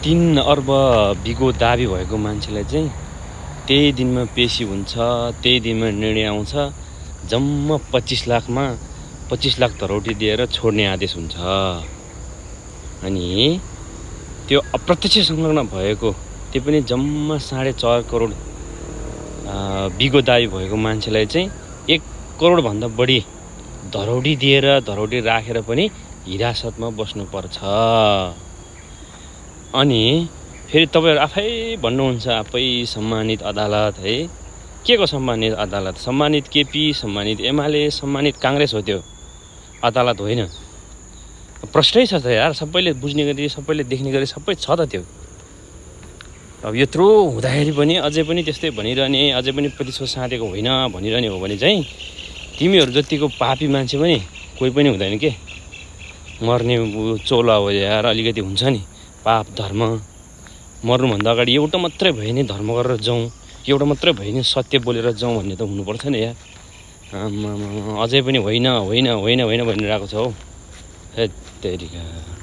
3 अर्ब बिगो दाबी भएको मान्छेलाई चाहिँ त्यही दिनमा पेशी हुन्छ, त्यही दिनमा निर्णय आउँछ। जम्मा 25 लाखमा 25 लाख धरौटी दिएर छोड्ने आदेश हुन्छ। अनि त्यो अप्रत्यक्ष संलग्न भएको त्यो पनि जम्मा 4.5 करोड बिगो दाबी भएको मान्छेलाई चाहिँ 1 करोडभन्दा बढी धरौटी दिएर धरौटी राखेर पनि हिरासतमा बस्नुपर्छ। अनि फेरि तपाईँहरू आफै भन्नुहुन्छ आफै सम्मानित अदालत है। के को सम्मानित अदालत? सम्मानित केपी, सम्मानित एमाले, सम्मानित काङ्ग्रेस हो त्यो, अदालत होइन। प्रश्नै छ त यार, सबैले बुझ्ने गरी सबैले देख्ने गरी सबै छ त त्यो। अब यत्रो हुँदाखेरि पनि अझै पनि त्यस्तै भनिरहने, अझै पनि प्रतिशोध साधेको होइन भनिरहने हो भने चाहिँ तिमीहरू जतिको पापी मान्छे पनि कोही पनि हुँदैन के। मर्ने चोला हो यार, अलिकति हुन्छ नि पाप धर्म। मर्नुभन्दा अगाडि एउटा मात्रै भयो नि धर्म गरेर जाउँ, एउटा मात्रै भयो नि सत्य बोलेर जाउँ भन्ने त हुनुपर्छ नि यार। अझै पनि होइन होइन होइन होइन भनिरहेको छ हौ। हेत्तेरिका।